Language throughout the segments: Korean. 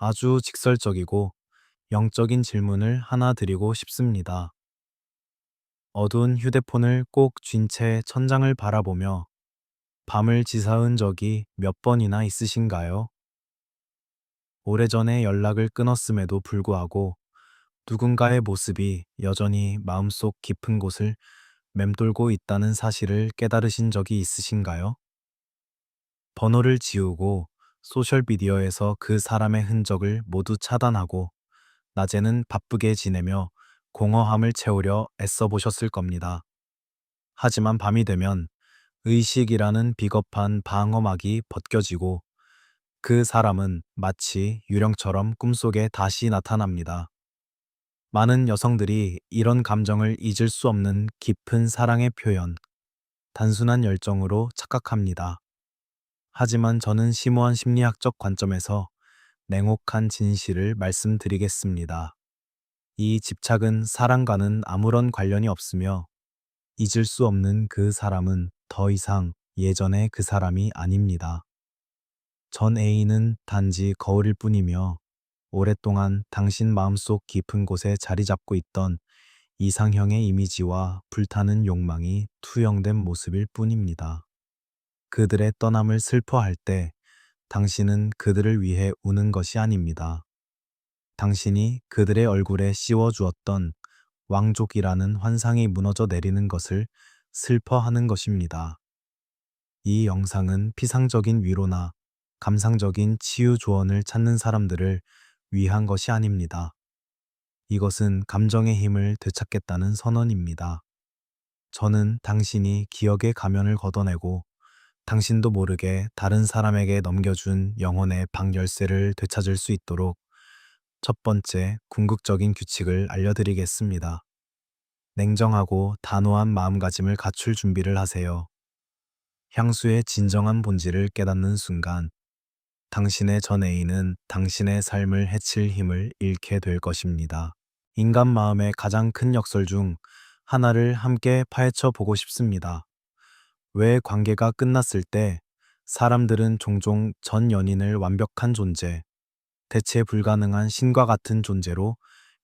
아주 직설적이고 영적인 질문을 하나 드리고 싶습니다. 어두운 휴대폰을 꼭 쥔 채 천장을 바라보며 밤을 지새운 적이 몇 번이나 있으신가요? 오래전에 연락을 끊었음에도 불구하고 누군가의 모습이 여전히 마음속 깊은 곳을 맴돌고 있다는 사실을 깨달으신 적이 있으신가요? 번호를 지우고 소셜미디어에서 그 사람의 흔적을 모두 차단하고 낮에는 바쁘게 지내며 공허함을 채우려 애써 보셨을 겁니다. 하지만 밤이 되면 의식이라는 비겁한 방어막이 벗겨지고 그 사람은 마치 유령처럼 꿈속에 다시 나타납니다. 많은 여성들이 이런 감정을 잊을 수 없는 깊은 사랑의 표현, 단순한 열정으로 착각합니다. 하지만 저는 심오한 심리학적 관점에서 냉혹한 진실을 말씀드리겠습니다. 이 집착은 사랑과는 아무런 관련이 없으며 잊을 수 없는 그 사람은 더 이상 예전의 그 사람이 아닙니다. 전 애인은 단지 거울일 뿐이며 오랫동안 당신 마음속 깊은 곳에 자리 잡고 있던 이상형의 이미지와 불타는 욕망이 투영된 모습일 뿐입니다. 그들의 떠남을 슬퍼할 때 당신은 그들을 위해 우는 것이 아닙니다. 당신이 그들의 얼굴에 씌워주었던 왕족이라는 환상이 무너져 내리는 것을 슬퍼하는 것입니다. 이 영상은 피상적인 위로나 감상적인 치유 조언을 찾는 사람들을 위한 것이 아닙니다. 이것은 감정의 힘을 되찾겠다는 선언입니다. 저는 당신이 기억의 가면을 걷어내고 당신도 모르게 다른 사람에게 넘겨준 영혼의 방 열쇠를 되찾을 수 있도록 첫 번째 궁극적인 규칙을 알려드리겠습니다. 냉정하고 단호한 마음가짐을 갖출 준비를 하세요. 향수의 진정한 본질을 깨닫는 순간 당신의 전 애인은 당신의 삶을 해칠 힘을 잃게 될 것입니다. 인간 마음의 가장 큰 역설 중 하나를 함께 파헤쳐 보고 싶습니다. 왜 관계가 끝났을 때 사람들은 종종 전 연인을 완벽한 존재, 대체 불가능한 신과 같은 존재로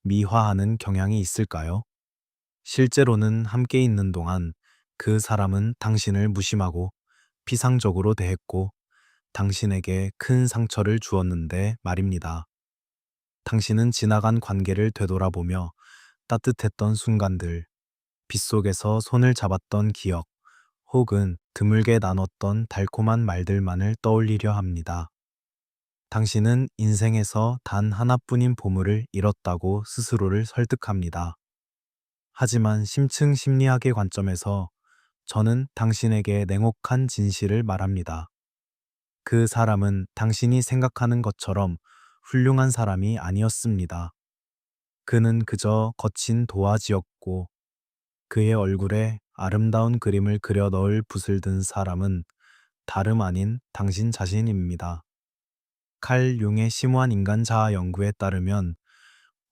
미화하는 경향이 있을까요? 실제로는 함께 있는 동안 그 사람은 당신을 무심하고 피상적으로 대했고 당신에게 큰 상처를 주었는데 말입니다. 당신은 지나간 관계를 되돌아보며 따뜻했던 순간들, 빗속에서 손을 잡았던 기억, 혹은 드물게 나눴던 달콤한 말들만을 떠올리려 합니다. 당신은 인생에서 단 하나뿐인 보물을 잃었다고 스스로를 설득합니다. 하지만 심층 심리학의 관점에서 저는 당신에게 냉혹한 진실을 말합니다. 그 사람은 당신이 생각하는 것처럼 훌륭한 사람이 아니었습니다. 그는 그저 거친 도화지였고 그의 얼굴에 아름다운 그림을 그려 넣을 붓을 든 사람은 다름 아닌 당신 자신입니다. 칼 융의 심오한 인간 자아 연구에 따르면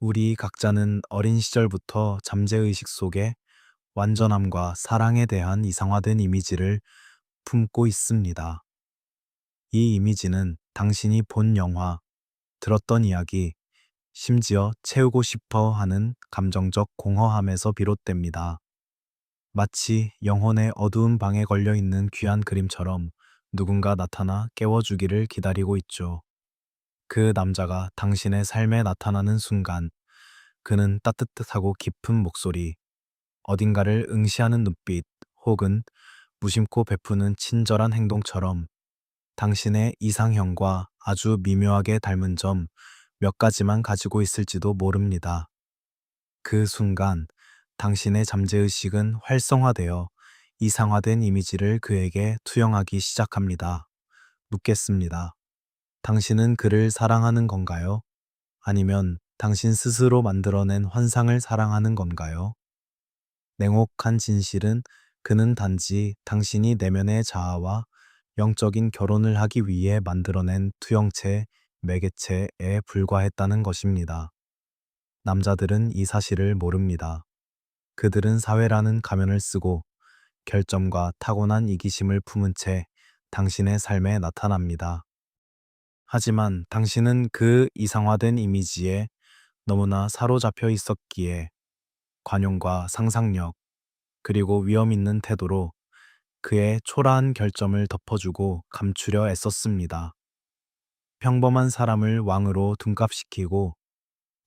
우리 각자는 어린 시절부터 잠재의식 속에 완전함과 사랑에 대한 이상화된 이미지를 품고 있습니다. 이 이미지는 당신이 본 영화, 들었던 이야기, 심지어 채우고 싶어 하는 감정적 공허함에서 비롯됩니다. 마치 영혼의 어두운 방에 걸려 있는 귀한 그림처럼 누군가 나타나 깨워주기를 기다리고 있죠. 그 남자가 당신의 삶에 나타나는 순간 그는 따뜻하고 깊은 목소리, 어딘가를 응시하는 눈빛, 혹은 무심코 베푸는 친절한 행동처럼 당신의 이상형과 아주 미묘하게 닮은 점 몇 가지만 가지고 있을지도 모릅니다. 그 순간 당신의 잠재의식은 활성화되어 이상화된 이미지를 그에게 투영하기 시작합니다. 묻겠습니다. 당신은 그를 사랑하는 건가요? 아니면 당신 스스로 만들어낸 환상을 사랑하는 건가요? 냉혹한 진실은 그는 단지 당신이 내면의 자아와 영적인 결혼을 하기 위해 만들어낸 투영체, 매개체에 불과했다는 것입니다. 남자들은 이 사실을 모릅니다. 그들은 사회라는 가면을 쓰고 결점과 타고난 이기심을 품은 채 당신의 삶에 나타납니다. 하지만 당신은 그 이상화된 이미지에 너무나 사로잡혀 있었기에 관용과 상상력, 그리고 위험 있는 태도로 그의 초라한 결점을 덮어주고 감추려 애썼습니다. 평범한 사람을 왕으로 둔갑시키고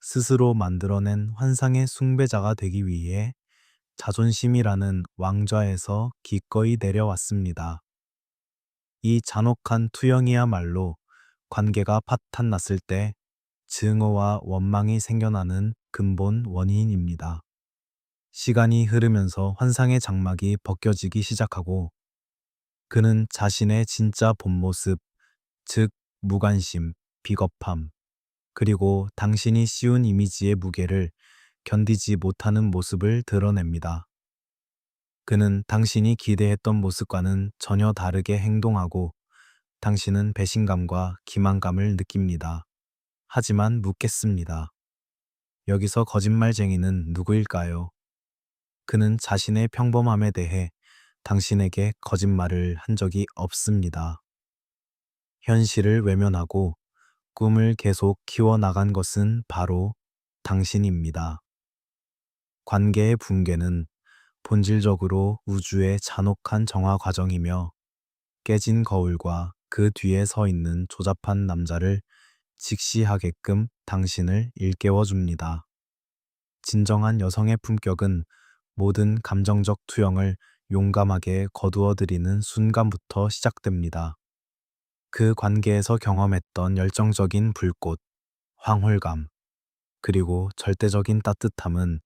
스스로 만들어낸 환상의 숭배자가 되기 위해 자존심이라는 왕좌에서 기꺼이 내려왔습니다. 이 잔혹한 투영이야말로 관계가 파탄났을 때 증오와 원망이 생겨나는 근본 원인입니다. 시간이 흐르면서 환상의 장막이 벗겨지기 시작하고 그는 자신의 진짜 본 모습, 즉 무관심, 비겁함, 그리고 당신이 씌운 이미지의 무게를 견디지 못하는 모습을 드러냅니다. 그는 당신이 기대했던 모습과는 전혀 다르게 행동하고 당신은 배신감과 기만감을 느낍니다. 하지만 묻겠습니다. 여기서 거짓말쟁이는 누구일까요? 그는 자신의 평범함에 대해 당신에게 거짓말을 한 적이 없습니다. 현실을 외면하고 꿈을 계속 키워나간 것은 바로 당신입니다. 관계의 붕괴는 본질적으로 우주의 잔혹한 정화 과정이며 깨진 거울과 그 뒤에 서 있는 조잡한 남자를 직시하게끔 당신을 일깨워 줍니다. 진정한 여성의 품격은 모든 감정적 투영을 용감하게 거두어들이는 순간부터 시작됩니다. 그 관계에서 경험했던 열정적인 불꽃, 황홀감, 그리고 절대적인 따뜻함은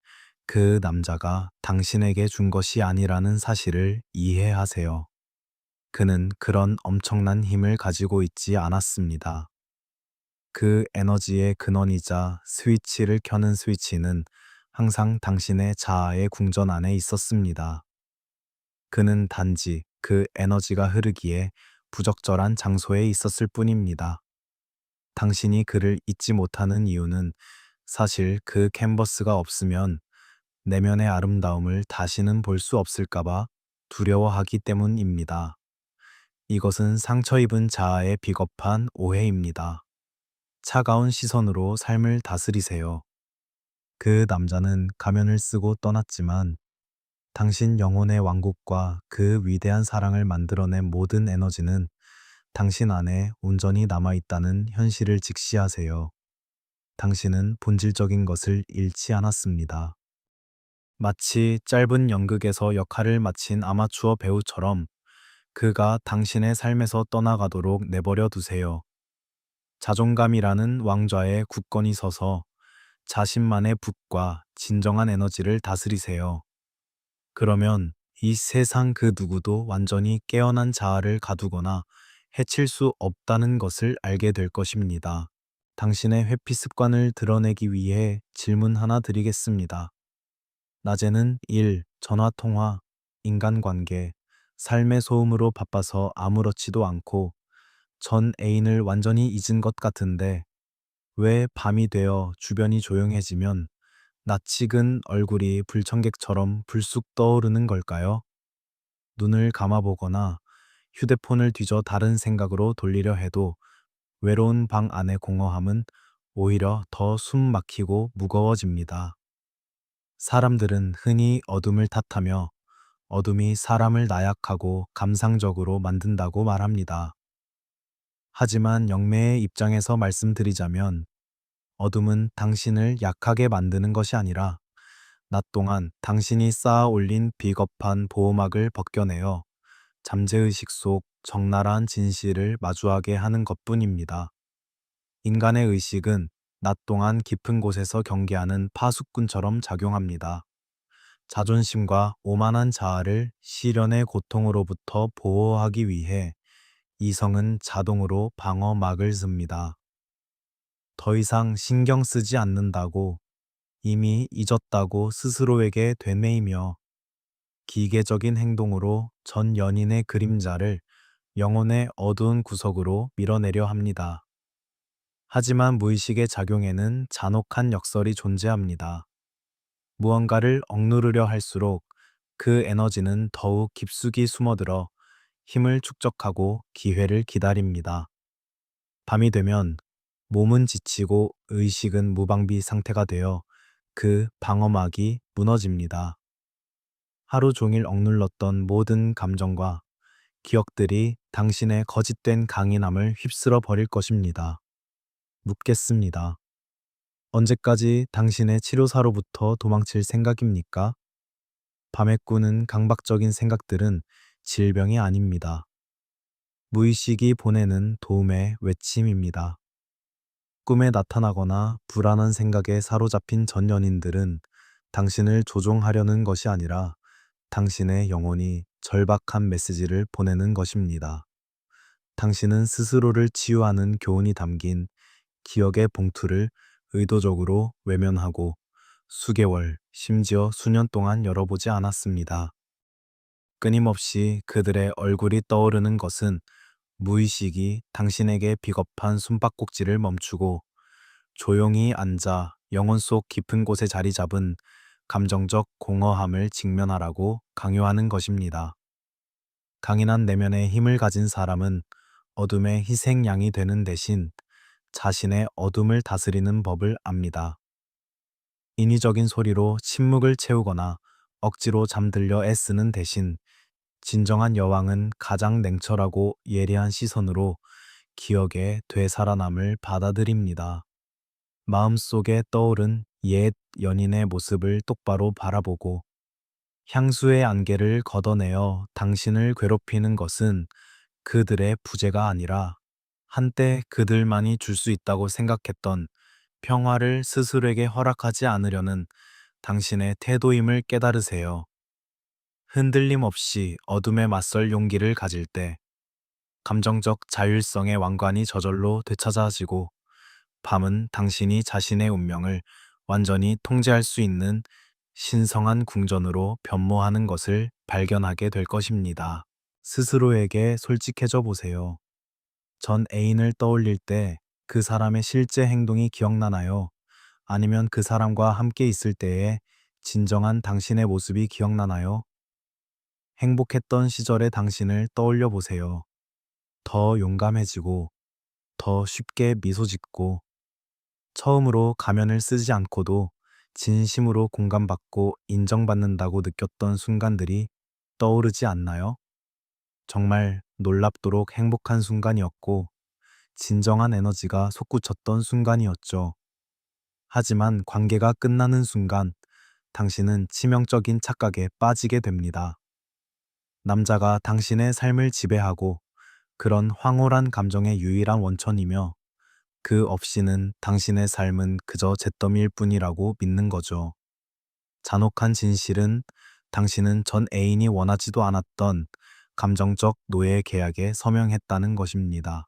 그 남자가 당신에게 준 것이 아니라는 사실을 이해하세요. 그는 그런 엄청난 힘을 가지고 있지 않았습니다. 그 에너지의 근원이자 스위치를 켜는 스위치는 항상 당신의 자아의 궁전 안에 있었습니다. 그는 단지 그 에너지가 흐르기에 부적절한 장소에 있었을 뿐입니다. 당신이 그를 잊지 못하는 이유는 사실 그 캔버스가 없으면 내면의 아름다움을 다시는 볼 수 없을까봐 두려워하기 때문입니다. 이것은 상처 입은 자아의 비겁한 오해입니다. 차가운 시선으로 삶을 다스리세요. 그 남자는 가면을 쓰고 떠났지만 당신 영혼의 왕국과 그 위대한 사랑을 만들어낸 모든 에너지는 당신 안에 온전히 남아있다는 현실을 직시하세요. 당신은 본질적인 것을 잃지 않았습니다. 마치 짧은 연극에서 역할을 마친 아마추어 배우처럼 그가 당신의 삶에서 떠나가도록 내버려 두세요. 자존감이라는 왕좌에 굳건히 서서 자신만의 붓과 진정한 에너지를 다스리세요. 그러면 이 세상 그 누구도 완전히 깨어난 자아를 가두거나 해칠 수 없다는 것을 알게 될 것입니다. 당신의 회피 습관을 드러내기 위해 질문 하나 드리겠습니다. 낮에는 일, 전화통화, 인간관계, 삶의 소음으로 바빠서 아무렇지도 않고 전 애인을 완전히 잊은 것 같은데 왜 밤이 되어 주변이 조용해지면 낯익은 얼굴이 불청객처럼 불쑥 떠오르는 걸까요? 눈을 감아보거나 휴대폰을 뒤져 다른 생각으로 돌리려 해도 외로운 방 안의 공허함은 오히려 더 숨 막히고 무거워집니다. 사람들은 흔히 어둠을 탓하며 어둠이 사람을 나약하고 감상적으로 만든다고 말합니다. 하지만 영매의 입장에서 말씀드리자면 어둠은 당신을 약하게 만드는 것이 아니라 낮 동안 당신이 쌓아 올린 비겁한 보호막을 벗겨내어 잠재의식 속 적나라한 진실을 마주하게 하는 것뿐입니다. 인간의 의식은 낮 동안 깊은 곳에서 경계하는 파수꾼처럼 작용합니다. 자존심과 오만한 자아를 시련의 고통으로부터 보호하기 위해 이성은 자동으로 방어막을 씁니다. 더 이상 신경 쓰지 않는다고, 이미 잊었다고 스스로에게 되뇌이며 기계적인 행동으로 전 연인의 그림자를 영혼의 어두운 구석으로 밀어내려 합니다. 하지만 무의식의 작용에는 잔혹한 역설이 존재합니다. 무언가를 억누르려 할수록 그 에너지는 더욱 깊숙이 숨어들어 힘을 축적하고 기회를 기다립니다. 밤이 되면 몸은 지치고 의식은 무방비 상태가 되어 그 방어막이 무너집니다. 하루 종일 억눌렀던 모든 감정과 기억들이 당신의 거짓된 강인함을 휩쓸어 버릴 것입니다. 묻겠습니다. 언제까지 당신의 치료사로부터 도망칠 생각입니까? 밤에 꾸는 강박적인 생각들은 질병이 아닙니다. 무의식이 보내는 도움의 외침입니다. 꿈에 나타나거나 불안한 생각에 사로잡힌 전 연인들은 당신을 조종하려는 것이 아니라 당신의 영혼이 절박한 메시지를 보내는 것입니다. 당신은 스스로를 치유하는 교훈이 담긴 기억의 봉투를 의도적으로 외면하고 수개월, 심지어 수년 동안 열어보지 않았습니다. 끊임없이 그들의 얼굴이 떠오르는 것은 무의식이 당신에게 비겁한 숨바꼭질을 멈추고 조용히 앉아 영혼 속 깊은 곳에 자리 잡은 감정적 공허함을 직면하라고 강요하는 것입니다. 강인한 내면의 힘을 가진 사람은 어둠의 희생양이 되는 대신 자신의 어둠을 다스리는 법을 압니다. 인위적인 소리로 침묵을 채우거나 억지로 잠들려 애쓰는 대신 진정한 여왕은 가장 냉철하고 예리한 시선으로 기억의 되살아남을 받아들입니다. 마음속에 떠오른 옛 연인의 모습을 똑바로 바라보고 향수의 안개를 걷어내어 당신을 괴롭히는 것은 그들의 부재가 아니라 한때 그들만이 줄 수 있다고 생각했던 평화를 스스로에게 허락하지 않으려는 당신의 태도임을 깨달으세요. 흔들림 없이 어둠에 맞설 용기를 가질 때 감정적 자율성의 왕관이 저절로 되찾아지고 밤은 당신이 자신의 운명을 완전히 통제할 수 있는 신성한 궁전으로 변모하는 것을 발견하게 될 것입니다. 스스로에게 솔직해져 보세요. 전 애인을 떠올릴 때 그 사람의 실제 행동이 기억나나요? 아니면 그 사람과 함께 있을 때의 진정한 당신의 모습이 기억나나요? 행복했던 시절의 당신을 떠올려 보세요. 더 용감해지고, 더 쉽게 미소 짓고, 처음으로 가면을 쓰지 않고도 진심으로 공감받고 인정받는다고 느꼈던 순간들이 떠오르지 않나요? 정말 놀랍도록 행복한 순간이었고, 진정한 에너지가 솟구쳤던 순간이었죠. 하지만 관계가 끝나는 순간, 당신은 치명적인 착각에 빠지게 됩니다. 남자가 당신의 삶을 지배하고 그런 황홀한 감정의 유일한 원천이며 그 없이는 당신의 삶은 그저 잿더미일 뿐이라고 믿는 거죠. 잔혹한 진실은 당신은 전 애인이 원하지도 않았던 감정적 노예 계약에 서명했다는 것입니다.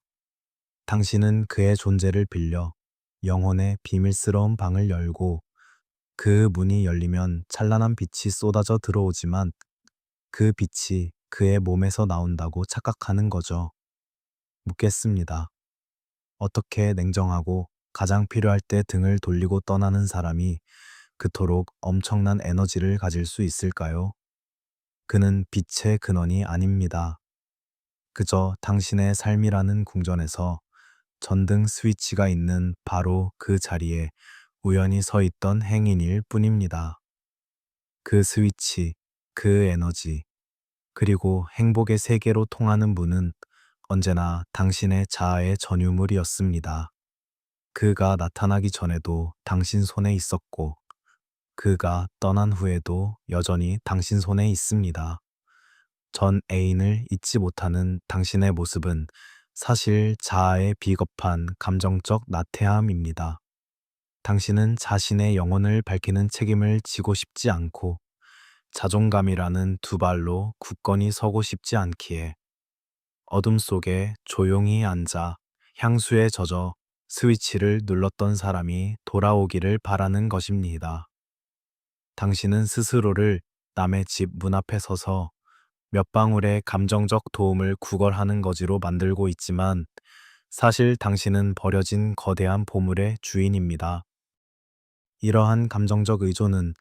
당신은 그의 존재를 빌려 영혼의 비밀스러운 방을 열고 그 문이 열리면 찬란한 빛이 쏟아져 들어오지만 그 빛이 그의 몸에서 나온다고 착각하는 거죠. 묻겠습니다. 어떻게 냉정하고 가장 필요할 때 등을 돌리고 떠나는 사람이 그토록 엄청난 에너지를 가질 수 있을까요? 그는 빛의 근원이 아닙니다. 그저 당신의 삶이라는 궁전에서 전등 스위치가 있는 바로 그 자리에 우연히 서 있던 행인일 뿐입니다. 그 스위치, 그 에너지, 그리고 행복의 세계로 통하는 문은 언제나 당신의 자아의 전유물이었습니다. 그가 나타나기 전에도 당신 손에 있었고, 그가 떠난 후에도 여전히 당신 손에 있습니다. 전 애인을 잊지 못하는 당신의 모습은 사실 자아의 비겁한 감정적 나태함입니다. 당신은 자신의 영혼을 밝히는 책임을 지고 싶지 않고 자존감이라는 두 발로 굳건히 서고 싶지 않기에 어둠 속에 조용히 앉아 향수에 젖어 스위치를 눌렀던 사람이 돌아오기를 바라는 것입니다. 당신은 스스로를 남의 집 문 앞에 서서 몇 방울의 감정적 도움을 구걸하는 거지로 만들고 있지만 사실 당신은 버려진 거대한 보물의 주인입니다. 이러한 감정적 의존은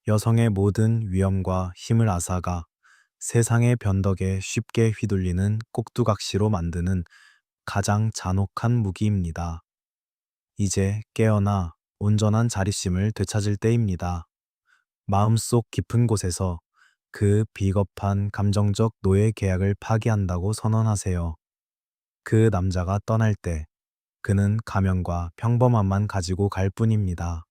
여성의 모든 위험과 힘을 앗아가 세상의 변덕에 쉽게 휘둘리는 꼭두각시로 만드는 가장 잔혹한 무기입니다. 이제 깨어나 온전한 자립심을 되찾을 때입니다. 마음속 깊은 곳에서 그 비겁한 감정적 노예 계약을 파기한다고 선언하세요. 그 남자가 떠날 때 그는 가면과 평범함만 가지고 갈 뿐입니다.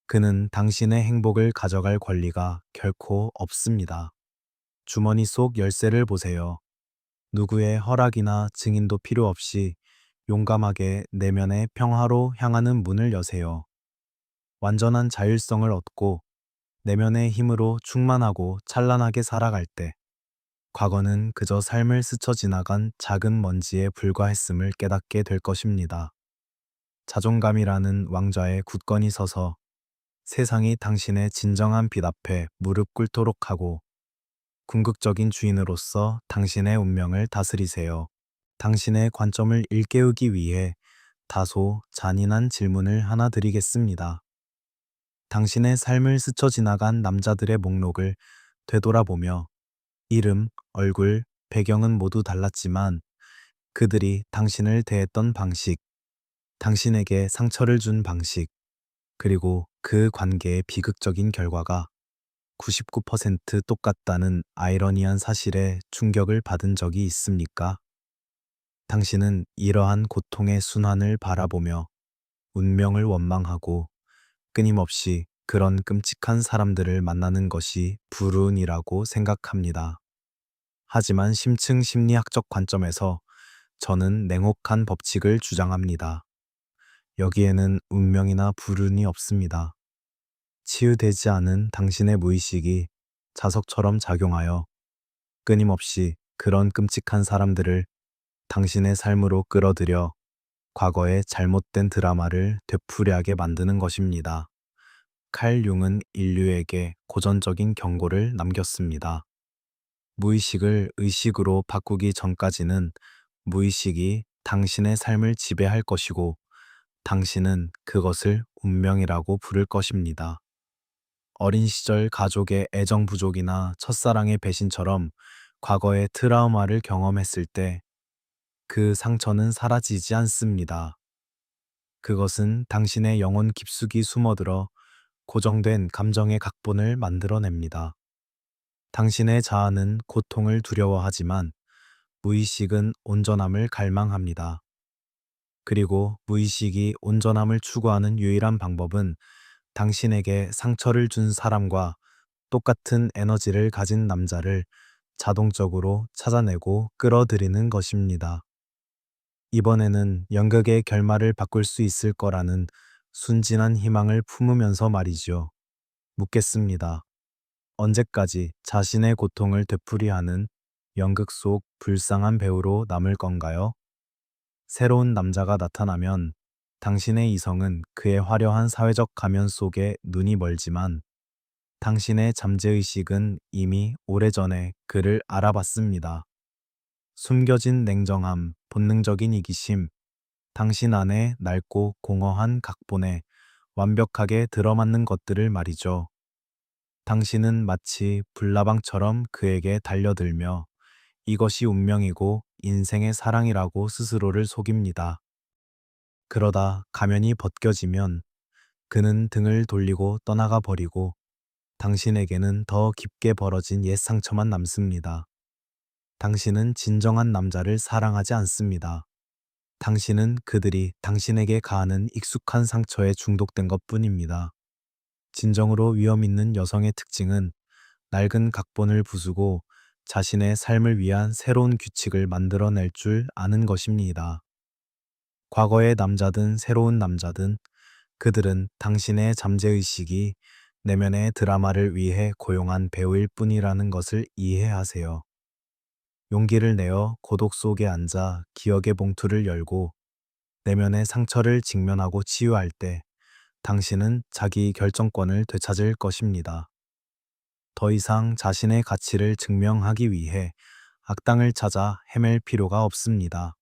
그는 당신의 행복을 가져갈 권리가 결코 없습니다. 주머니 속 열쇠를 보세요. 누구의 허락이나 증인도 필요 없이 용감하게 내면의 평화로 향하는 문을 여세요. 완전한 자율성을 얻고 내면의 힘으로 충만하고 찬란하게 살아갈 때 과거는 그저 삶을 스쳐 지나간 작은 먼지에 불과했음을 깨닫게 될 것입니다. 자존감이라는 왕좌에 굳건히 서서 세상이 당신의 진정한 빛 앞에 무릎 꿇도록 하고 궁극적인 주인으로서 당신의 운명을 다스리세요. 당신의 관점을 일깨우기 위해 다소 잔인한 질문을 하나 드리겠습니다. 당신의 삶을 스쳐 지나간 남자들의 목록을 되돌아보며 이름, 얼굴, 배경은 모두 달랐지만 그들이 당신을 대했던 방식, 당신에게 상처를 준 방식, 그리고 그 관계의 비극적인 결과가 99% 똑같다는 아이러니한 사실에 충격을 받은 적이 있습니까? 당신은 이러한 고통의 순환을 바라보며 운명을 원망하고 끊임없이 그런 끔찍한 사람들을 만나는 것이 불운이라고 생각합니다. 하지만 심층 심리학적 관점에서 저는 냉혹한 법칙을 주장합니다. 여기에는 운명이나 불운이 없습니다. 치유되지 않은 당신의 무의식이 자석처럼 작용하여 끊임없이 그런 끔찍한 사람들을 당신의 삶으로 끌어들여 과거의 잘못된 드라마를 되풀이하게 만드는 것입니다. 칼 융은 인류에게 고전적인 경고를 남겼습니다. 무의식을 의식으로 바꾸기 전까지는 무의식이 당신의 삶을 지배할 것이고 당신은 그것을 운명이라고 부를 것입니다. 어린 시절 가족의 애정 부족이나 첫사랑의 배신처럼 과거의 트라우마를 경험했을 때 그 상처는 사라지지 않습니다. 그것은 당신의 영혼 깊숙이 숨어들어 고정된 감정의 각본을 만들어냅니다. 당신의 자아는 고통을 두려워하지만 무의식은 온전함을 갈망합니다. 그리고 무의식이 온전함을 추구하는 유일한 방법은 당신에게 상처를 준 사람과 똑같은 에너지를 가진 남자를 자동적으로 찾아내고 끌어들이는 것입니다. 이번에는 연극의 결말을 바꿀 수 있을 거라는 순진한 희망을 품으면서 말이지요. 묻겠습니다. 언제까지 자신의 고통을 되풀이하는 연극 속 불쌍한 배우로 남을 건가요? 새로운 남자가 나타나면 당신의 이성은 그의 화려한 사회적 가면 속에 눈이 멀지만 당신의 잠재의식은 이미 오래전에 그를 알아봤습니다. 숨겨진 냉정함, 본능적인 이기심, 당신 안에 낡고 공허한 각본에 완벽하게 들어맞는 것들을 말이죠. 당신은 마치 불나방처럼 그에게 달려들며 이것이 운명이고 인생의 사랑이라고 스스로를 속입니다. 그러다 가면이 벗겨지면 그는 등을 돌리고 떠나가 버리고 당신에게는 더 깊게 벌어진 옛 상처만 남습니다. 당신은 진정한 남자를 사랑하지 않습니다. 당신은 그들이 당신에게 가하는 익숙한 상처에 중독된 것 뿐입니다. 진정으로 위험 있는 여성의 특징은 낡은 각본을 부수고 자신의 삶을 위한 새로운 규칙을 만들어낼 줄 아는 것입니다. 과거의 남자든 새로운 남자든 그들은 당신의 잠재의식이 내면의 드라마를 위해 고용한 배우일 뿐이라는 것을 이해하세요. 용기를 내어 고독 속에 앉아 기억의 봉투를 열고 내면의 상처를 직면하고 치유할 때 당신은 자기 결정권을 되찾을 것입니다. 더 이상 자신의 가치를 증명하기 위해 악당을 찾아 헤맬 필요가 없습니다.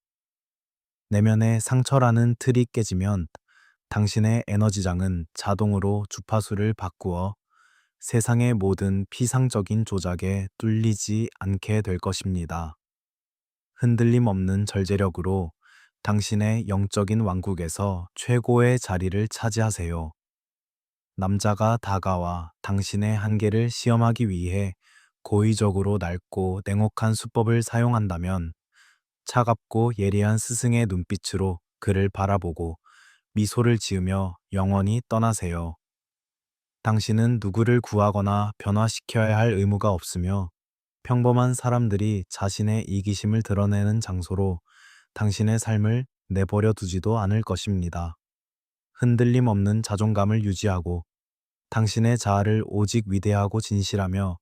내면의 상처라는 틀이 깨지면 당신의 에너지장은 자동으로 주파수를 바꾸어 세상의 모든 피상적인 조작에 뚫리지 않게 될 것입니다. 흔들림 없는 절제력으로 당신의 영적인 왕국에서 최고의 자리를 차지하세요. 남자가 다가와 당신의 한계를 시험하기 위해 고의적으로 낡고 냉혹한 수법을 사용한다면 차갑고 예리한 스승의 눈빛으로 그를 바라보고 미소를 지으며 영원히 떠나세요. 당신은 누구를 구하거나 변화시켜야 할 의무가 없으며 평범한 사람들이 자신의 이기심을 드러내는 장소로 당신의 삶을 내버려 두지도 않을 것입니다. 흔들림 없는 자존감을 유지하고 당신의 자아를 오직 위대하고 진실하며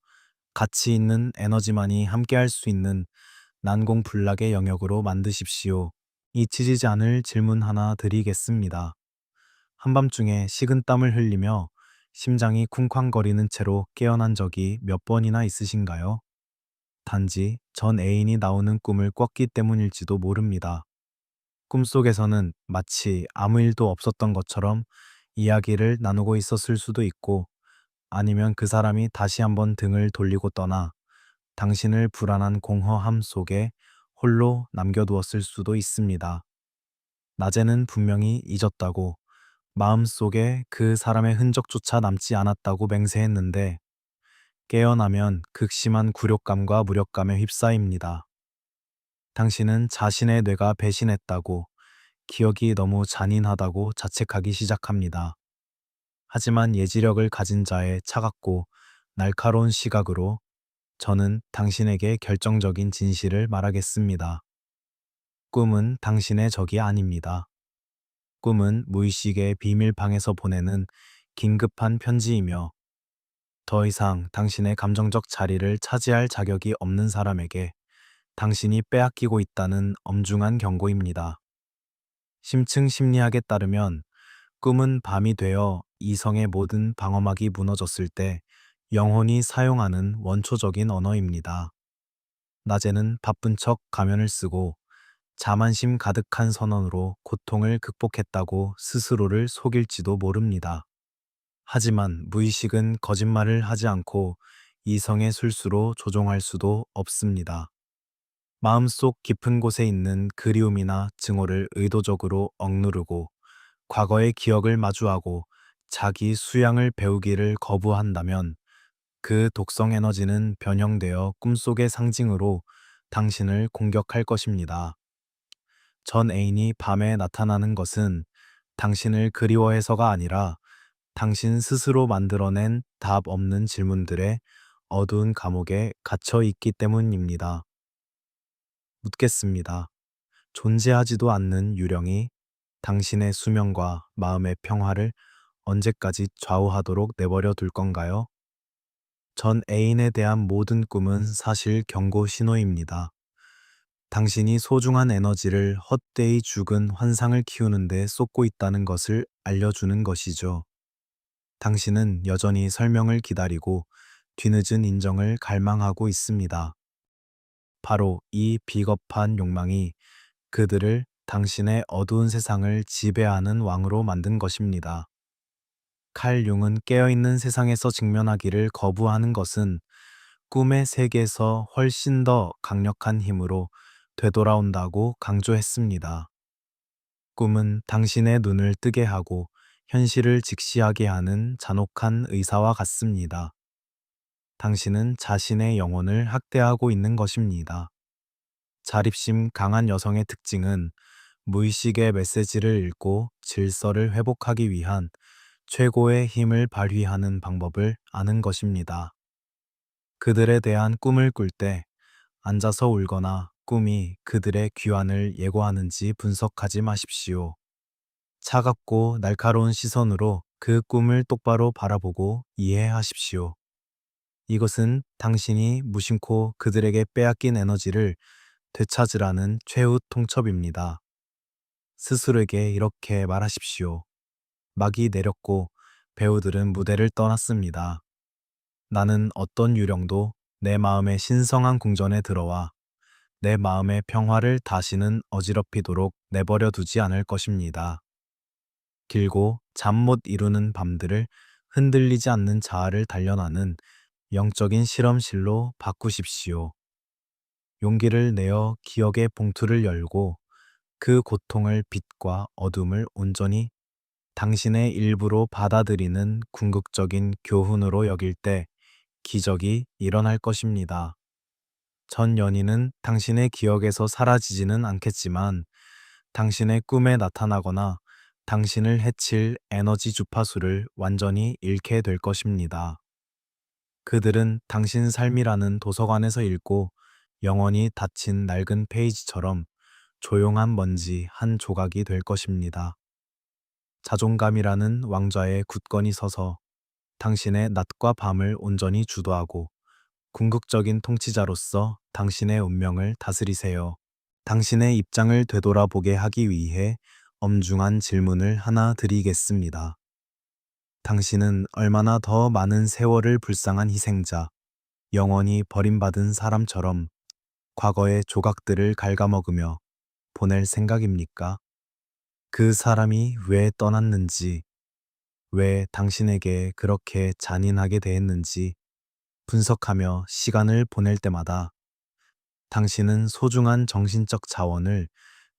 가치 있는 에너지만이 함께할 수 있는 난공불락의 영역으로 만드십시오. 잊히지 않을 질문 하나 드리겠습니다. 한밤중에 식은땀을 흘리며 심장이 쿵쾅거리는 채로 깨어난 적이 몇 번이나 있으신가요? 단지 전 애인이 나오는 꿈을 꿨기 때문일지도 모릅니다. 꿈속에서는 마치 아무 일도 없었던 것처럼 이야기를 나누고 있었을 수도 있고, 아니면 그 사람이 다시 한번 등을 돌리고 떠나 당신을 불안한 공허함 속에 홀로 남겨두었을 수도 있습니다. 낮에는 분명히 잊었다고, 마음속에 그 사람의 흔적조차 남지 않았다고 맹세했는데, 깨어나면 극심한 굴욕감과 무력감에 휩싸입니다. 당신은 자신의 뇌가 배신했다고, 기억이 너무 잔인하다고 자책하기 시작합니다. 하지만 예지력을 가진 자의 차갑고 날카로운 시각으로 저는 당신에게 결정적인 진실을 말하겠습니다. 꿈은 당신의 적이 아닙니다. 꿈은 무의식의 비밀방에서 보내는 긴급한 편지이며, 더 이상 당신의 감정적 자리를 차지할 자격이 없는 사람에게 당신이 빼앗기고 있다는 엄중한 경고입니다. 심층 심리학에 따르면 꿈은 밤이 되어 이성의 모든 방어막이 무너졌을 때 영혼이 사용하는 원초적인 언어입니다. 낮에는 바쁜 척 가면을 쓰고 자만심 가득한 선언으로 고통을 극복했다고 스스로를 속일지도 모릅니다. 하지만 무의식은 거짓말을 하지 않고 이성의 술수로 조종할 수도 없습니다. 마음속 깊은 곳에 있는 그리움이나 증오를 의도적으로 억누르고 과거의 기억을 마주하고 자기 수양을 배우기를 거부한다면 그 독성 에너지는 변형되어 꿈속의 상징으로 당신을 공격할 것입니다. 전 애인이 밤에 나타나는 것은 당신을 그리워해서가 아니라 당신 스스로 만들어낸 답 없는 질문들의 어두운 감옥에 갇혀 있기 때문입니다. 묻겠습니다. 존재하지도 않는 유령이 당신의 수명과 마음의 평화를 언제까지 좌우하도록 내버려 둘 건가요? 전 애인에 대한 모든 꿈은 사실 경고 신호입니다. 당신이 소중한 에너지를 헛되이 죽은 환상을 키우는데 쏟고 있다는 것을 알려주는 것이죠. 당신은 여전히 설명을 기다리고 뒤늦은 인정을 갈망하고 있습니다. 바로 이 비겁한 욕망이 그들을 당신의 어두운 세상을 지배하는 왕으로 만든 것입니다. 칼 융은 깨어있는 세상에서 직면하기를 거부하는 것은 꿈의 세계에서 훨씬 더 강력한 힘으로 되돌아온다고 강조했습니다. 꿈은 당신의 눈을 뜨게 하고 현실을 직시하게 하는 잔혹한 의사와 같습니다. 당신은 자신의 영혼을 학대하고 있는 것입니다. 자립심 강한 여성의 특징은 무의식의 메시지를 읽고 질서를 회복하기 위한 최고의 힘을 발휘하는 방법을 아는 것입니다. 그들에 대한 꿈을 꿀 때 앉아서 울거나 꿈이 그들의 귀환을 예고하는지 분석하지 마십시오. 차갑고 날카로운 시선으로 그 꿈을 똑바로 바라보고 이해하십시오. 이것은 당신이 무심코 그들에게 빼앗긴 에너지를 되찾으라는 최후 통첩입니다. 스스로에게 이렇게 말하십시오. 막이 내렸고 배우들은 무대를 떠났습니다. 나는 어떤 유령도 내 마음의 신성한 궁전에 들어와 내 마음의 평화를 다시는 어지럽히도록 내버려 두지 않을 것입니다. 길고 잠 못 이루는 밤들을 흔들리지 않는 자아를 단련하는 영적인 실험실로 바꾸십시오. 용기를 내어 기억의 봉투를 열고 그 고통을 빛과 어둠을 온전히 당신의 일부로 받아들이는 궁극적인 교훈으로 여길 때 기적이 일어날 것입니다. 전 연인은 당신의 기억에서 사라지지는 않겠지만 당신의 꿈에 나타나거나 당신을 해칠 에너지 주파수를 완전히 잃게 될 것입니다. 그들은 당신 삶이라는 도서관에서 읽고 영원히 닫힌 낡은 페이지처럼 조용한 먼지 한 조각이 될 것입니다. 자존감이라는 왕좌에 굳건히 서서 당신의 낮과 밤을 온전히 주도하고 궁극적인 통치자로서 당신의 운명을 다스리세요. 당신의 입장을 되돌아보게 하기 위해 엄중한 질문을 하나 드리겠습니다. 당신은 얼마나 더 많은 세월을 불쌍한 희생자, 영원히 버림받은 사람처럼 과거의 조각들을 갉아먹으며 보낼 생각입니까? 그 사람이 왜 떠났는지, 왜 당신에게 그렇게 잔인하게 대했는지 분석하며 시간을 보낼 때마다 당신은 소중한 정신적 자원을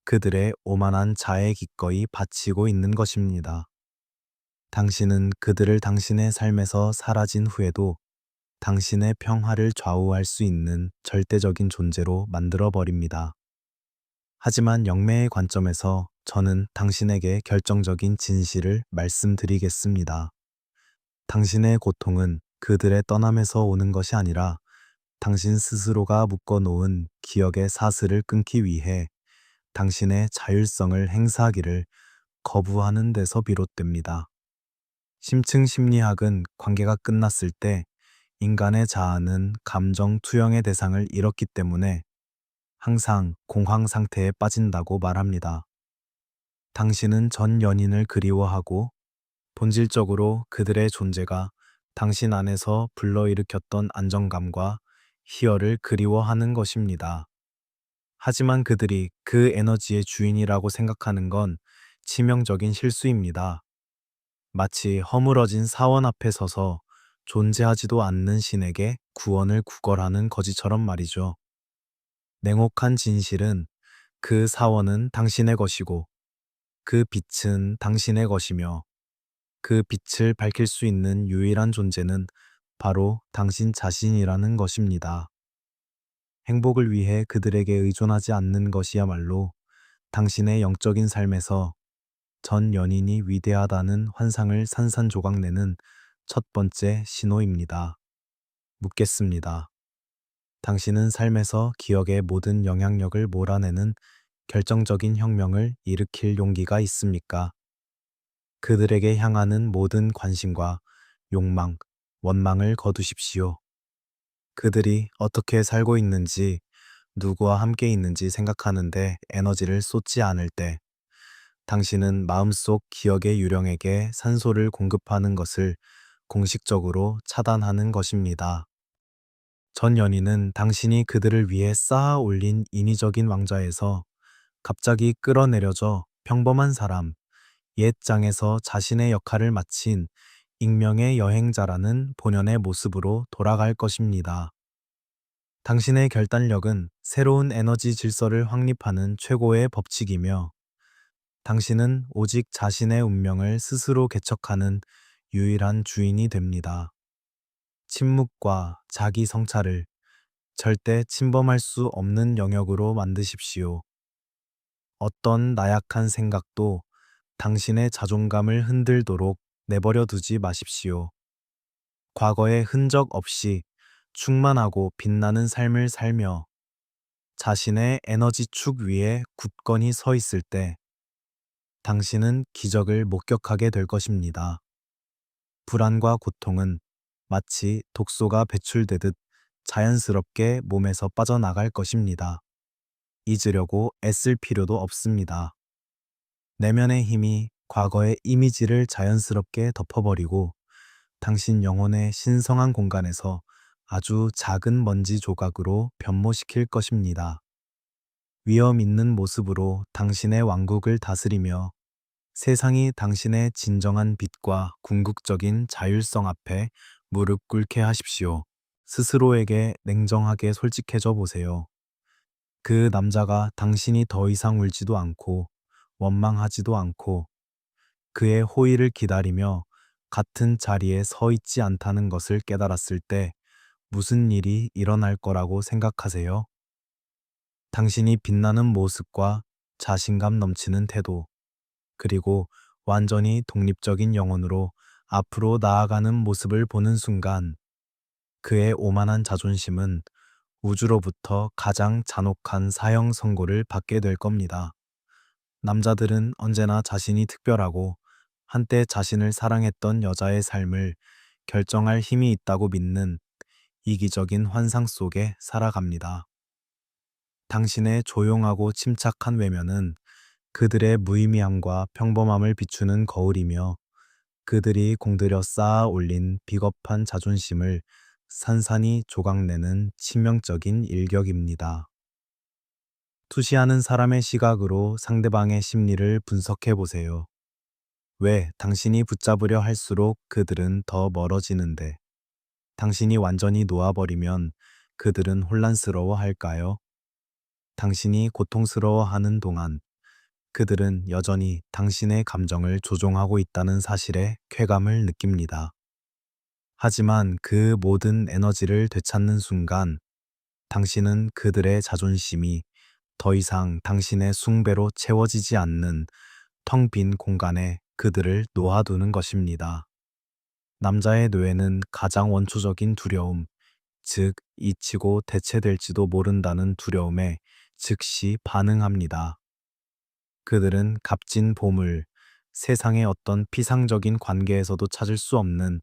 그들의 오만한 자에 기꺼이 바치고 있는 것입니다. 당신은 그들을 당신의 삶에서 사라진 후에도 당신의 평화를 좌우할 수 있는 절대적인 존재로 만들어 버립니다. 하지만 영매의 관점에서 저는 당신에게 결정적인 진실을 말씀드리겠습니다. 당신의 고통은 그들의 떠남에서 오는 것이 아니라 당신 스스로가 묶어놓은 기억의 사슬을 끊기 위해 당신의 자율성을 행사하기를 거부하는 데서 비롯됩니다. 심층 심리학은 관계가 끝났을 때 인간의 자아는 감정 투영의 대상을 잃었기 때문에 항상 공황 상태에 빠진다고 말합니다. 당신은 전 연인을 그리워하고 본질적으로 그들의 존재가 당신 안에서 불러일으켰던 안정감과 희열을 그리워하는 것입니다. 하지만 그들이 그 에너지의 주인이라고 생각하는 건 치명적인 실수입니다. 마치 허물어진 사원 앞에 서서 존재하지도 않는 신에게 구원을 구걸하는 거지처럼 말이죠. 냉혹한 진실은 그 사원은 당신의 것이고 그 빛은 당신의 것이며 그 빛을 밝힐 수 있는 유일한 존재는 바로 당신 자신이라는 것입니다. 행복을 위해 그들에게 의존하지 않는 것이야말로 당신의 영적인 삶에서 전 연인이 위대하다는 환상을 산산조각 내는 첫 번째 신호입니다. 묻겠습니다. 당신은 삶에서 기억의 모든 영향력을 몰아내는 결정적인 혁명을 일으킬 용기가 있습니까? 그들에게 향하는 모든 관심과 욕망, 원망을 거두십시오. 그들이 어떻게 살고 있는지, 누구와 함께 있는지 생각하는데 에너지를 쏟지 않을 때, 당신은 마음속 기억의 유령에게 산소를 공급하는 것을 공식적으로 차단하는 것입니다. 전 연인은 당신이 그들을 위해 쌓아 올린 인위적인 왕좌에서 갑자기 끌어내려져 평범한 사람, 옛 장에서 자신의 역할을 마친 익명의 여행자라는 본연의 모습으로 돌아갈 것입니다. 당신의 결단력은 새로운 에너지 질서를 확립하는 최고의 법칙이며 당신은 오직 자신의 운명을 스스로 개척하는 유일한 주인이 됩니다. 침묵과 자기 성찰을 절대 침범할 수 없는 영역으로 만드십시오. 어떤 나약한 생각도 당신의 자존감을 흔들도록 내버려 두지 마십시오. 과거의 흔적 없이 충만하고 빛나는 삶을 살며 자신의 에너지 축 위에 굳건히 서 있을 때 당신은 기적을 목격하게 될 것입니다. 불안과 고통은 마치 독소가 배출되듯 자연스럽게 몸에서 빠져나갈 것입니다. 잊으려고 애쓸 필요도 없습니다. 내면의 힘이 과거의 이미지를 자연스럽게 덮어버리고 당신 영혼의 신성한 공간에서 아주 작은 먼지 조각으로 변모시킬 것입니다. 위험 있는 모습으로 당신의 왕국을 다스리며 세상이 당신의 진정한 빛과 궁극적인 자율성 앞에 무릎 꿇게 하십시오. 스스로에게 냉정하게 솔직해져 보세요. 그 남자가 당신이 더 이상 울지도 않고 원망하지도 않고 그의 호의를 기다리며 같은 자리에 서 있지 않다는 것을 깨달았을 때 무슨 일이 일어날 거라고 생각하세요? 당신이 빛나는 모습과 자신감 넘치는 태도, 그리고 완전히 독립적인 영혼으로 앞으로 나아가는 모습을 보는 순간 그의 오만한 자존심은 우주로부터 가장 잔혹한 사형 선고를 받게 될 겁니다. 남자들은 언제나 자신이 특별하고 한때 자신을 사랑했던 여자의 삶을 결정할 힘이 있다고 믿는 이기적인 환상 속에 살아갑니다. 당신의 조용하고 침착한 외면은 그들의 무의미함과 평범함을 비추는 거울이며 그들이 공들여 쌓아 올린 비겁한 자존심을 산산이 조각내는 치명적인 일격입니다. 투시하는 사람의 시각으로 상대방의 심리를 분석해 보세요. 왜 당신이 붙잡으려 할수록 그들은 더 멀어지는데 당신이 완전히 놓아버리면 그들은 혼란스러워 할까요? 당신이 고통스러워하는 동안 그들은 여전히 당신의 감정을 조종하고 있다는 사실에 쾌감을 느낍니다. 하지만 그 모든 에너지를 되찾는 순간 당신은 그들의 자존심이 더 이상 당신의 숭배로 채워지지 않는 텅 빈 공간에 그들을 놓아두는 것입니다. 남자의 뇌는 가장 원초적인 두려움, 즉 잊히고 대체될지도 모른다는 두려움에 즉시 반응합니다. 그들은 값진 보물, 세상의 어떤 피상적인 관계에서도 찾을 수 없는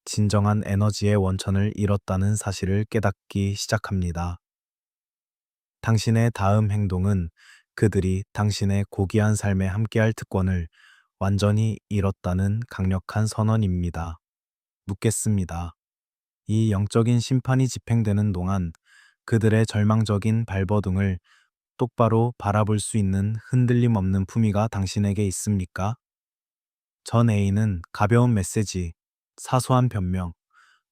진정한 에너지의 원천을 잃었다는 사실을 깨닫기 시작합니다. 당신의 다음 행동은 그들이 당신의 고귀한 삶에 함께할 특권을 완전히 잃었다는 강력한 선언입니다. 묻겠습니다. 이 영적인 심판이 집행되는 동안 그들의 절망적인 발버둥을 똑바로 바라볼 수 있는 흔들림 없는 품위가 당신에게 있습니까? 전 A는 가벼운 메시지, 사소한 변명,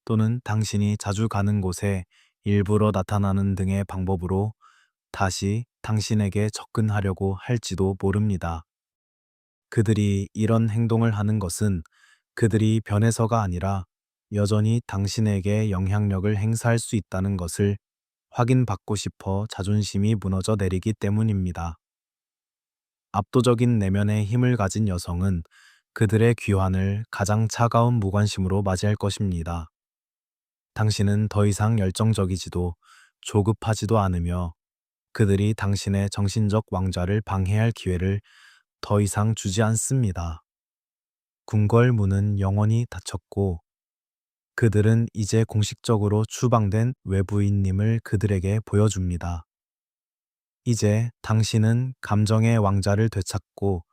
또는 당신이 자주 가는 곳에 일부러 나타나는 등의 방법으로 다시 당신에게 접근하려고 할지도 모릅니다. 그들이 이런 행동을 하는 것은 그들이 변해서가 아니라 여전히 당신에게 영향력을 행사할 수 있다는 것을 확인받고 싶어 자존심이 무너져 내리기 때문입니다. 압도적인 내면의 힘을 가진 여성은 그들의 귀환을 가장 차가운 무관심으로 맞이할 것입니다. 당신은 더 이상 열정적이지도 조급하지도 않으며 그들이 당신의 정신적 왕좌를 방해할 기회를 더 이상 주지 않습니다. 궁궐문은 영원히 닫혔고 그들은 이제 공식적으로 추방된 외부인님을 그들에게 보여줍니다. 이제 당신은 감정의 왕자를 되찾고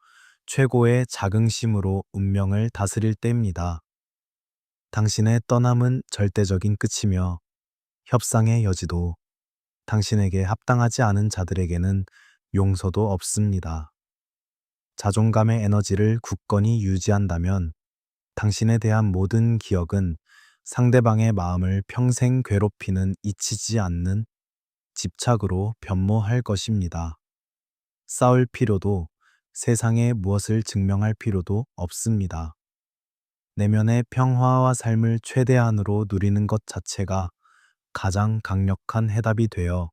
최고의 자긍심으로 운명을 다스릴 때입니다. 당신의 떠남은 절대적인 끝이며 협상의 여지도 당신에게 합당하지 않은 자들에게는 용서도 없습니다. 자존감의 에너지를 굳건히 유지한다면 당신에 대한 모든 기억은 상대방의 마음을 평생 괴롭히는 잊히지 않는 집착으로 변모할 것입니다. 싸울 필요도 세상에 무엇을 증명할 필요도 없습니다. 내면의 평화와 삶을 최대한으로 누리는 것 자체가 가장 강력한 해답이 되어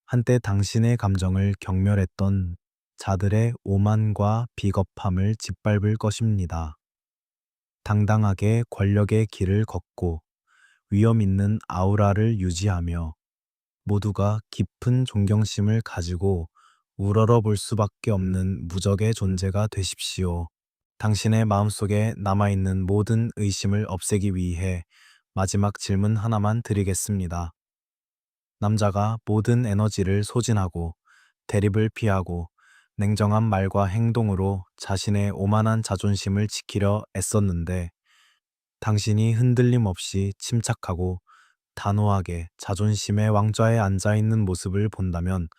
한때 당신의 감정을 경멸했던 자들의 오만과 비겁함을 짓밟을 것입니다. 당당하게 권력의 길을 걷고 위험 있는 아우라를 유지하며 모두가 깊은 존경심을 가지고 우러러 볼 수밖에 없는 무적의 존재가 되십시오. 당신의 마음속에 남아있는 모든 의심을 없애기 위해 마지막 질문 하나만 드리겠습니다. 남자가 모든 에너지를 소진하고 대립을 피하고 냉정한 말과 행동으로 자신의 오만한 자존심을 지키려 애썼는데 당신이 흔들림 없이 침착하고 단호하게 자존심의 왕좌에 앉아 있는 모습을 본다면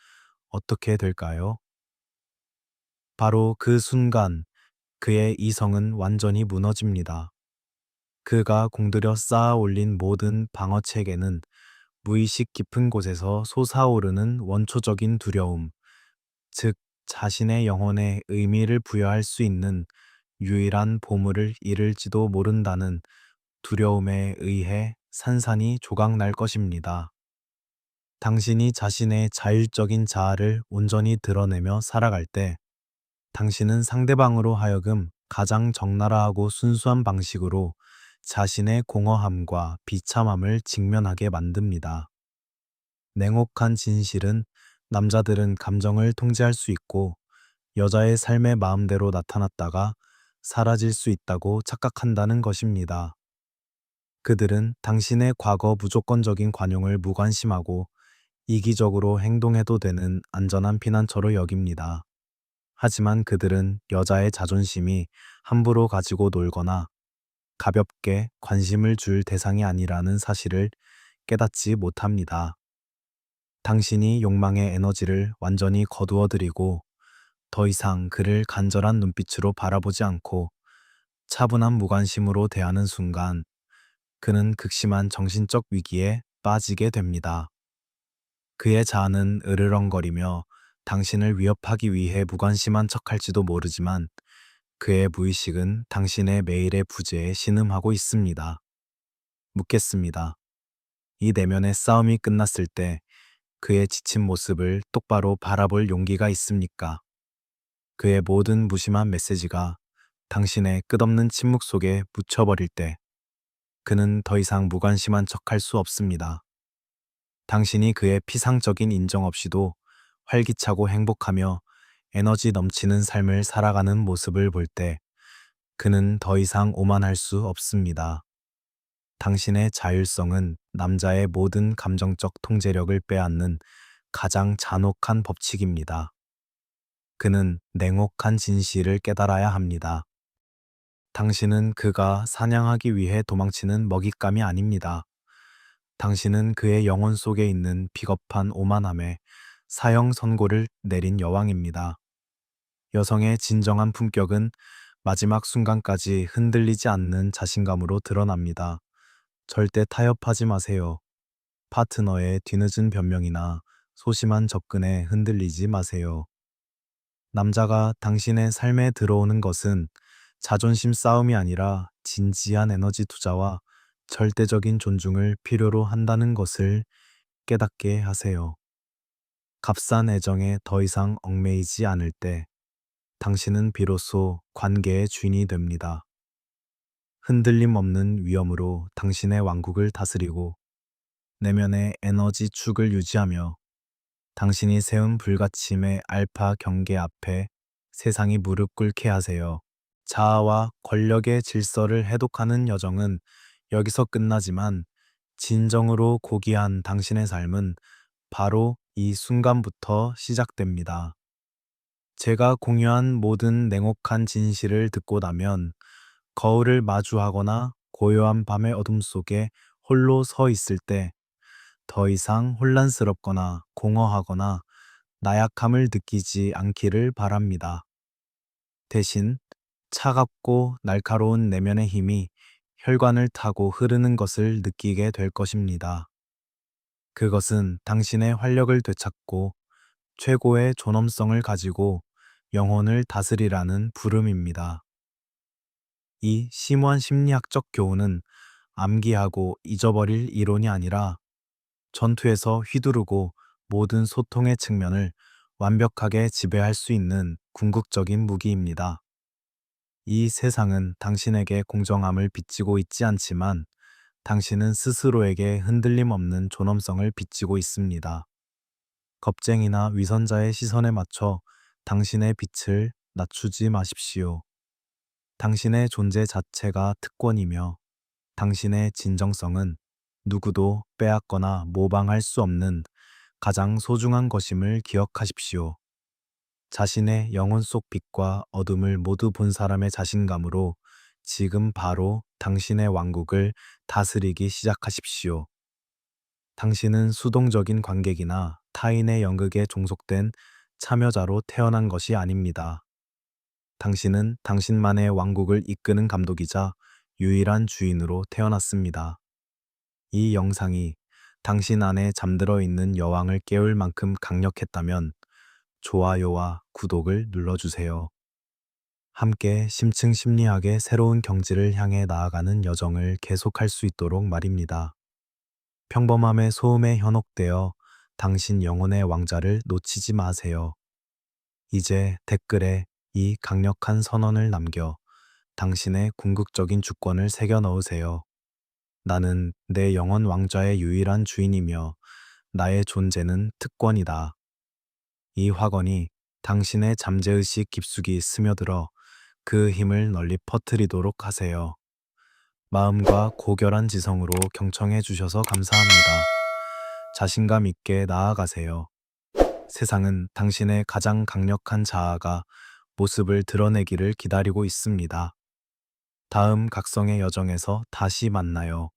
어떻게 될까요? 바로 그 순간 그의 이성은 완전히 무너집니다. 그가 공들여 쌓아 올린 모든 방어 체계는 무의식 깊은 곳에서 솟아오르는 원초적인 두려움, 즉 자신의 영혼에 의미를 부여할 수 있는 유일한 보물을 잃을지도 모른다는 두려움에 의해 산산이 조각날 것입니다. 당신이 자신의 자율적인 자아를 온전히 드러내며 살아갈 때 당신은 상대방으로 하여금 가장 적나라하고 순수한 방식으로 자신의 공허함과 비참함을 직면하게 만듭니다. 냉혹한 진실은 남자들은 감정을 통제할 수 있고 여자의 삶의 마음대로 나타났다가 사라질 수 있다고 착각한다는 것입니다. 그들은 당신의 과거 무조건적인 관용을 무관심하고 이기적으로 행동해도 되는 안전한 피난처로 여깁니다. 하지만 그들은 여자의 자존심이 함부로 가지고 놀거나 가볍게 관심을 줄 대상이 아니라는 사실을 깨닫지 못합니다. 당신이 욕망의 에너지를 완전히 거두어들이고 더 이상 그를 간절한 눈빛으로 바라보지 않고 차분한 무관심으로 대하는 순간 그는 극심한 정신적 위기에 빠지게 됩니다. 그의 자아는 으르렁거리며 당신을 위협하기 위해 무관심한 척할지도 모르지만 그의 무의식은 당신의 매일의 부재에 신음하고 있습니다. 묻겠습니다. 이 내면의 싸움이 끝났을 때 그의 지친 모습을 똑바로 바라볼 용기가 있습니까? 그의 모든 무심한 메시지가 당신의 끝없는 침묵 속에 묻혀버릴 때 그는 더 이상 무관심한 척할 수 없습니다. 당신이 그의 피상적인 인정 없이도 활기차고 행복하며 에너지 넘치는 삶을 살아가는 모습을 볼 때 그는 더 이상 오만할 수 없습니다. 당신의 자율성은 남자의 모든 감정적 통제력을 빼앗는 가장 잔혹한 법칙입니다. 그는 냉혹한 진실을 깨달아야 합니다. 당신은 그가 사냥하기 위해 도망치는 먹잇감이 아닙니다. 당신은 그의 영혼 속에 있는 비겁한 오만함에 사형 선고를 내린 여왕입니다. 여성의 진정한 품격은 마지막 순간까지 흔들리지 않는 자신감으로 드러납니다. 절대 타협하지 마세요. 파트너의 뒤늦은 변명이나 소심한 접근에 흔들리지 마세요. 남자가 당신의 삶에 들어오는 것은 자존심 싸움이 아니라 진지한 에너지 투자와 절대적인 존중을 필요로 한다는 것을 깨닫게 하세요. 값싼 애정에 더 이상 얽매이지 않을 때 당신은 비로소 관계의 주인이 됩니다. 흔들림 없는 위엄으로 당신의 왕국을 다스리고 내면의 에너지 축을 유지하며 당신이 세운 불가침의 알파 경계 앞에 세상이 무릎 꿇게 하세요. 자아와 권력의 질서를 해독하는 여정은 여기서 끝나지만 진정으로 고귀한 당신의 삶은 바로 이 순간부터 시작됩니다. 제가 공유한 모든 냉혹한 진실을 듣고 나면 거울을 마주하거나 고요한 밤의 어둠 속에 홀로 서 있을 때 더 이상 혼란스럽거나 공허하거나 나약함을 느끼지 않기를 바랍니다. 대신 차갑고 날카로운 내면의 힘이 혈관을 타고 흐르는 것을 느끼게 될 것입니다. 그것은 당신의 활력을 되찾고 최고의 존엄성을 가지고 영혼을 다스리라는 부름입니다. 이 심오한 심리학적 교훈은 암기하고 잊어버릴 이론이 아니라 전투에서 휘두르고 모든 소통의 측면을 완벽하게 지배할 수 있는 궁극적인 무기입니다. 이 세상은 당신에게 공정함을 빚지고 있지 않지만 당신은 스스로에게 흔들림 없는 존엄성을 빚지고 있습니다. 겁쟁이나 위선자의 시선에 맞춰 당신의 빛을 낮추지 마십시오. 당신의 존재 자체가 특권이며 당신의 진정성은 누구도 빼앗거나 모방할 수 없는 가장 소중한 것임을 기억하십시오. 자신의 영혼 속 빛과 어둠을 모두 본 사람의 자신감으로 지금 바로 당신의 왕국을 다스리기 시작하십시오. 당신은 수동적인 관객이나 타인의 연극에 종속된 참여자로 태어난 것이 아닙니다. 당신은 당신만의 왕국을 이끄는 감독이자 유일한 주인으로 태어났습니다. 이 영상이 당신 안에 잠들어 있는 여왕을 깨울 만큼 강력했다면 좋아요와 구독을 눌러주세요. 함께 심층 심리학의 새로운 경지를 향해 나아가는 여정을 계속할 수 있도록 말입니다. 평범함의 소음에 현혹되어 당신 영혼의 왕자를 놓치지 마세요. 이제 댓글에 이 강력한 선언을 남겨 당신의 궁극적인 주권을 새겨 넣으세요. 나는 내 영혼 왕좌의 유일한 주인이며 나의 존재는 특권이다. 이 확언이 당신의 잠재의식 깊숙이 스며들어 그 힘을 널리 퍼뜨리도록 하세요. 마음과 고결한 지성으로 경청해 주셔서 감사합니다. 자신감 있게 나아가세요. 세상은 당신의 가장 강력한 자아가 모습을 드러내기를 기다리고 있습니다. 다음 각성의 여정에서 다시 만나요.